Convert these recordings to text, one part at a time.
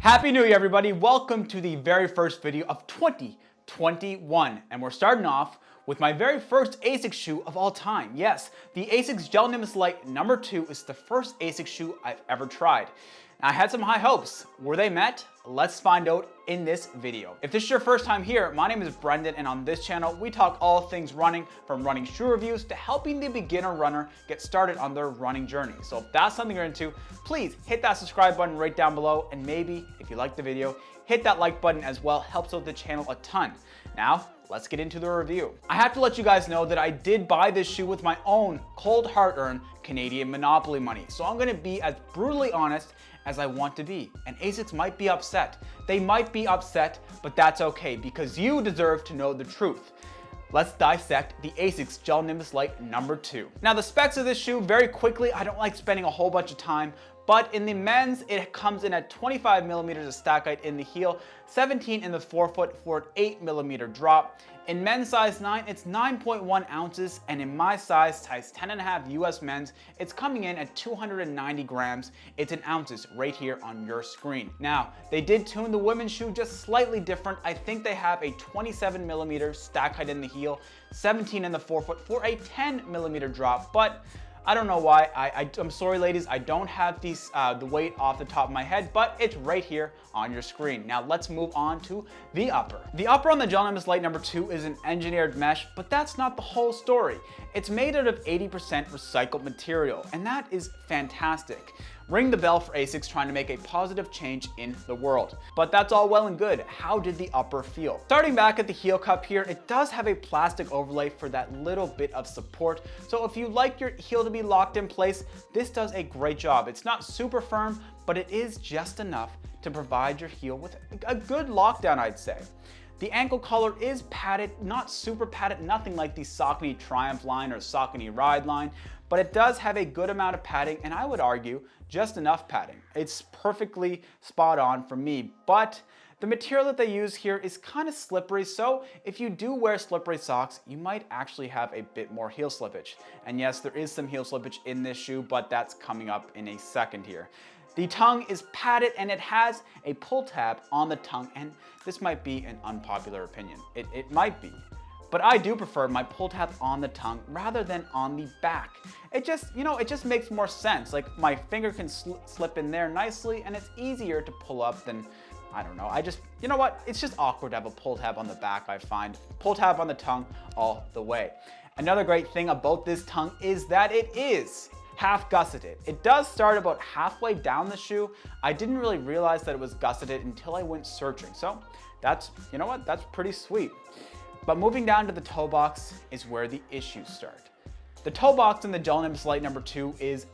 Happy New Year, everybody. Welcome to the very first video of 2021. And we're starting off with my very first Asics shoe of all time. Yes, the Asics Gel Nimbus Lite number 2 is the first Asics shoe I've ever tried. I had some high hopes. Were they met? Let's find out in this video. If this is your first time here, my name is Brendon, and on this channel, we talk all things running, from running shoe reviews to helping the beginner runner get started on their running journey. So if that's something you're into, please hit that subscribe button right down below, and maybe, if you like the video, hit that like button as well. Helps out the channel a ton. Now, let's get into the review. I have to let you guys know that I did buy this shoe with my own cold hard-earned Canadian Monopoly money. So I'm gonna be as brutally honest as I want to be. And Asics might be upset. They might be upset, but that's okay because you deserve to know the truth. Let's dissect the Asics Gel Nimbus Lite number 2. Now the specs of this shoe, very quickly, I don't like spending a whole bunch of time, but in the men's, it comes in at 25 millimeters of stack height in the heel, 17 in the forefoot for an 8 millimeter drop. In men's size 9, it's 9.1 ounces, and in my size 10.5 US men's, it's coming in at 290 grams. It's in ounces right here on your screen. Now, they did tune the women's shoe just slightly different. I think they have a 27 millimeter stack height in the heel, 17 in the forefoot for a 10 millimeter drop, but I don't know why. I'm sorry, ladies, I don't have these the weight off the top of my head, but it's right here on your screen. Now let's move on to the upper. The upper on the Gel Nimbus Lite number 2 is an engineered mesh, but that's not the whole story. It's made out of 80% recycled material, and that is fantastic. Ring the bell for Asics trying to make a positive change in the world. But that's all well and good. How did the upper feel? Starting back at the heel cup here, it does have a plastic overlay for that little bit of support. So if you like your heel to be locked in place, this does a great job. It's not super firm, but it is just enough to provide your heel with a good lockdown, I'd say. The ankle collar is padded, not super padded, nothing like the Saucony Triumph line or Saucony Ride line, but it does have a good amount of padding, and I would argue just enough padding. It's perfectly spot on for me, but the material that they use here is kind of slippery, so if you do wear slippery socks, you might actually have a bit more heel slippage. And yes, there is some heel slippage in this shoe, but that's coming up in a second here. The tongue is padded and it has a pull tab on the tongue, and this might be an unpopular opinion. It might be. But I do prefer my pull tab on the tongue rather than on the back. It just, it just makes more sense. Like my finger can slip in there nicely and it's easier to pull up than, I don't know. You know what? It's just awkward to have a pull tab on the back, I find. Pull tab on the tongue all the way. Another great thing about this tongue is that it is half gusseted. It does start about halfway down the shoe. I didn't really realize that it was gusseted until I went searching. So that's, you know what? That's pretty sweet. But moving down to the toe box is where the issues start. The toe box in the Gel Nimbus Lite number 2 is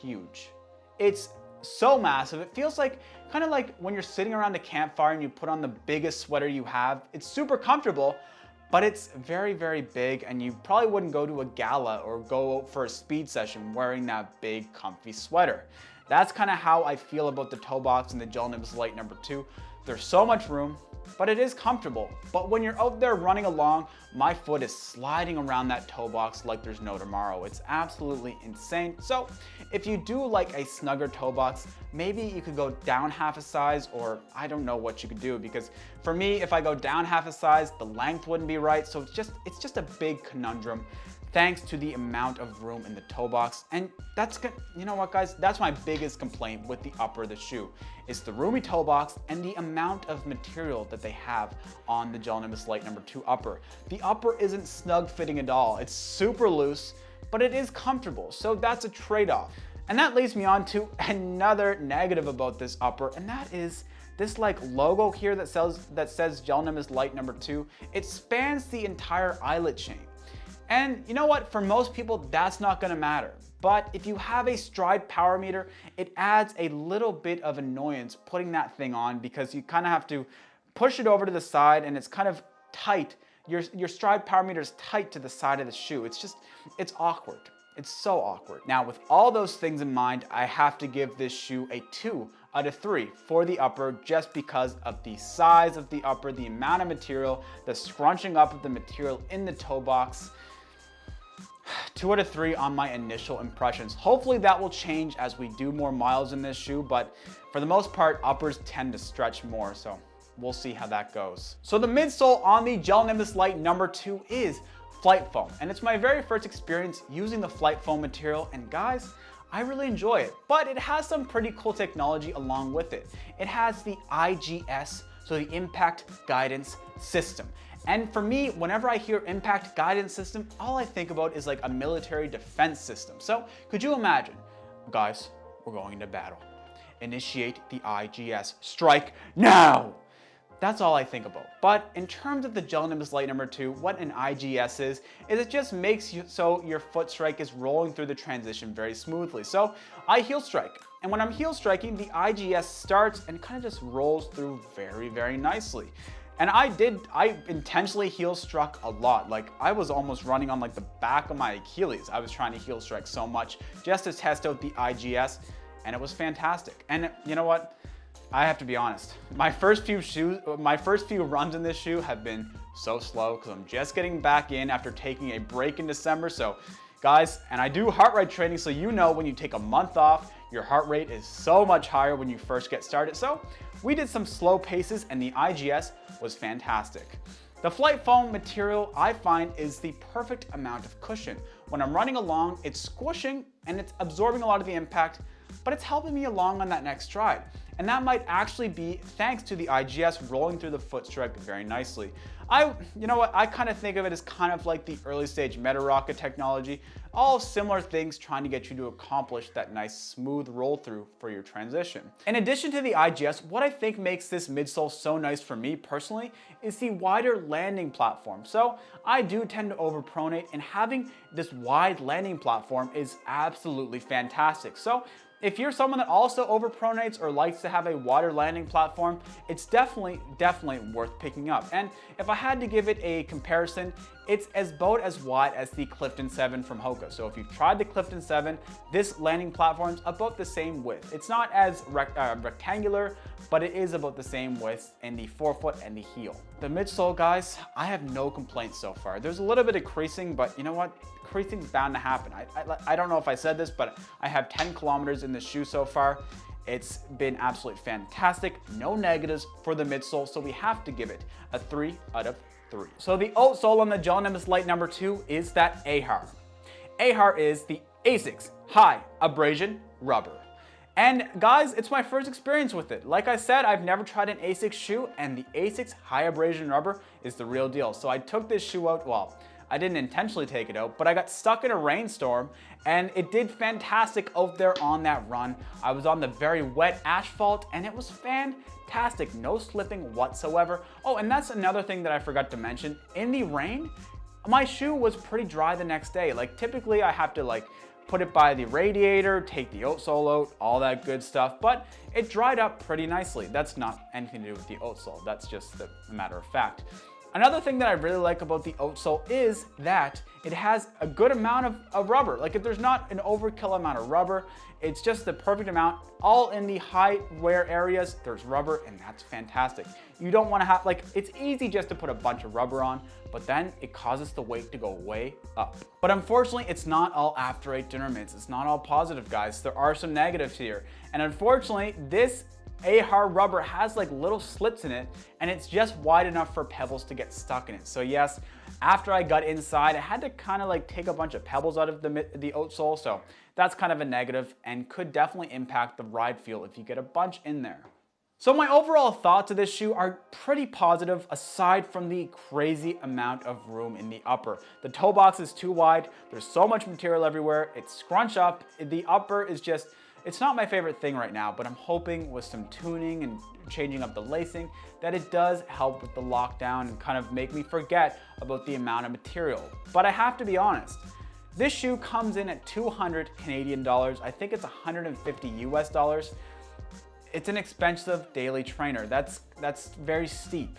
huge. It's so massive. It feels like kind of like when you're sitting around a campfire and you put on the biggest sweater you have. It's super comfortable, but it's very, very big, and you probably wouldn't go to a gala or go out for a speed session wearing that big, comfy sweater. That's kind of how I feel about the toe box in the Gel Nimbus Lite number 2. There's so much room, but it is comfortable. But when you're out there running along, my foot is sliding around that toe box like there's no tomorrow. It's absolutely insane. So if you do like a snugger toe box, maybe you could go down half a size, or I don't know what you could do, because for me, if I go down half a size, the length wouldn't be right. So it's just a big conundrum, thanks to the amount of room in the toe box. And that's good. You know what, guys? That's my biggest complaint with the upper of the shoe. It's the roomy toe box and the amount of material that they have on the Gel Nimbus Lite number 2 upper. The upper isn't snug fitting at all. It's super loose, but it is comfortable. So that's a trade-off. And that leads me on to another negative about this upper, and that is this like logo here that says Gel Nimbus Lite number 2. It spans the entire eyelet chain. And you know what? For most people, that's not gonna matter. But if you have a stride power meter, it adds a little bit of annoyance putting that thing on, because you kind of have to push it over to the side and it's kind of tight. Your stride power meter is tight to the side of the shoe. It's awkward. It's so awkward. Now, with all those things in mind, I have to give this shoe a 2 out of 3 for the upper, just because of the size of the upper, the amount of material, the scrunching up of the material in the toe box. 2 out of 3 on my initial impressions. Hopefully that will change as we do more miles in this shoe, but for the most part, uppers tend to stretch more, so we'll see how that goes. So the midsole on the Gel Nimbus Lite number 2 is Flight Foam, and it's my very first experience using the Flight Foam material, and guys, I really enjoy it, but it has some pretty cool technology along with it. It has the IGS, so the Impact Guidance System. And for me, whenever I hear Impact Guidance System, all I think about is like a military defense system. So could you imagine, guys, we're going into battle. Initiate the IGS. Strike now! That's all I think about. But in terms of the Gel Nimbus Lite number 2, what an IGS is it just makes you so your foot strike is rolling through the transition very smoothly. So I heel strike. And when I'm heel striking, the IGS starts and kind of just rolls through very, very nicely. And I intentionally heel struck a lot. Like I was almost running on like the back of my Achilles. I was trying to heel strike so much just to test out the IGS, and it was fantastic. And you know what? I have to be honest. My first few runs in this shoe have been so slow because I'm just getting back in after taking a break in December. So guys, and I do heart rate training, so you know when you take a month off, your heart rate is so much higher when you first get started. So we did some slow paces and the IGS was fantastic. The Flight Foam material I find is the perfect amount of cushion. When I'm running along, it's squishing and it's absorbing a lot of the impact, but it's helping me along on that next stride. And that might actually be thanks to the IGS rolling through the foot strike very nicely. You know what, I kind of think of it as kind of like the early stage Meta Rocket technology, all similar things trying to get you to accomplish that nice smooth roll through for your transition. In addition to the IGS, what I think makes this midsole so nice for me personally is the wider landing platform. So I do tend to overpronate, and having this wide landing platform is absolutely fantastic. So if you're someone that also overpronates or likes to have a wider landing platform, it's definitely worth picking up. And if I had to give it a comparison, it's about as wide as the Clifton 7 from Hoka. So if you've tried the Clifton 7, this landing platform's about the same width. It's not as rectangular, but it is about the same width in the forefoot and the heel. The midsole, guys, I have no complaints so far. There's a little bit of creasing, but you know what? Creasing's bound to happen. I don't know if I said this, but I have 10 kilometers in the shoe so far. It's been absolutely fantastic. No negatives for the midsole, so we have to give it a 3 out of 3. So the outsole on the Gel Nimbus Lite number 2 is that AHAR. AHAR is the Asics High Abrasion Rubber. And guys, it's my first experience with it. Like I said, I've never tried an Asics shoe, and the Asics High Abrasion Rubber is the real deal. So I took this shoe out, well, I didn't intentionally take it out, but I got stuck in a rainstorm and it did fantastic out there on that run. I was on the very wet asphalt and it was fantastic. No slipping whatsoever. Oh, and that's another thing that I forgot to mention. In the rain, my shoe was pretty dry the next day. Like typically I have to like put it by the radiator, take the outsole out, all that good stuff, but it dried up pretty nicely. That's not anything to do with the outsole. That's just a matter of fact. Another thing that I really like about the outsole is that it has a good amount of rubber. Like if there's not an overkill amount of rubber, it's just the perfect amount. All in the high wear areas, there's rubber, and that's fantastic. You don't want to have, like, it's easy just to put a bunch of rubber on, but then it causes the weight to go way up. But unfortunately, it's not all after 8 dinner mints. It's not all positive, guys. There are some negatives here. And unfortunately, this AHAR rubber has like little slits in it, and it's just wide enough for pebbles to get stuck in it. So yes, after I got inside, I had to kind of like take a bunch of pebbles out of the outsole, so that's kind of a negative and could definitely impact the ride feel if you get a bunch in there. So my overall thoughts of this shoe are pretty positive aside from the crazy amount of room in the upper. The toe box is too wide, there's so much material everywhere, it's scrunch up, the upper is just, it's not my favorite thing right now, but I'm hoping with some tuning and changing up the lacing that it does help with the lockdown and kind of make me forget about the amount of material. But I have to be honest, this shoe comes in at 200 Canadian dollars. I think it's 150 US dollars. It's an expensive daily trainer. That's very steep.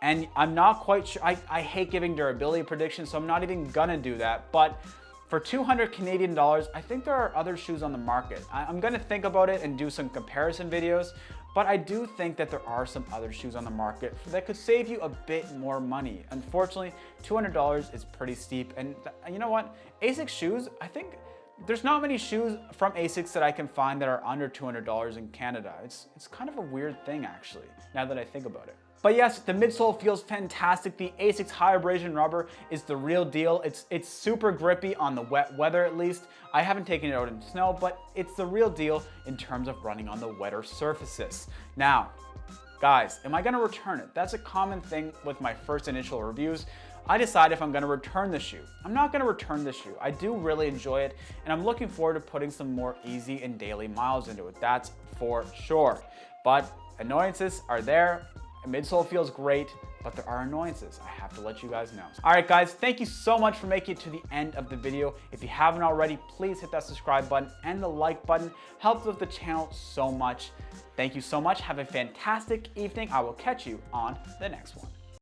And I'm not quite sure, I hate giving durability predictions, so I'm not even gonna do that. But for 200 Canadian dollars, I think there are other shoes on the market. I'm gonna think about it and do some comparison videos, but I do think that there are some other shoes on the market that could save you a bit more money. Unfortunately, $200 is pretty steep, and you know what? Asics shoes, I think there's not many shoes from Asics that I can find that are under $200 in Canada. It's kind of a weird thing actually, now that I think about it. But yes, the midsole feels fantastic. The Asics high abrasion rubber is the real deal. It's super grippy on the wet weather at least. I haven't taken it out in snow, but it's the real deal in terms of running on the wetter surfaces. Now, guys, am I gonna return it? That's a common thing with my first initial reviews. I decide if I'm gonna return the shoe. I'm not gonna return the shoe. I do really enjoy it, and I'm looking forward to putting some more easy and daily miles into it. That's for sure. But annoyances are there. A midsole feels great, but there are annoyances. I have to let you guys know. All right, guys, thank you so much for making it to the end of the video. If you haven't already, please hit that subscribe button and the like button. Helps with the channel so much. Thank you so much. Have a fantastic evening. I will catch you on the next one.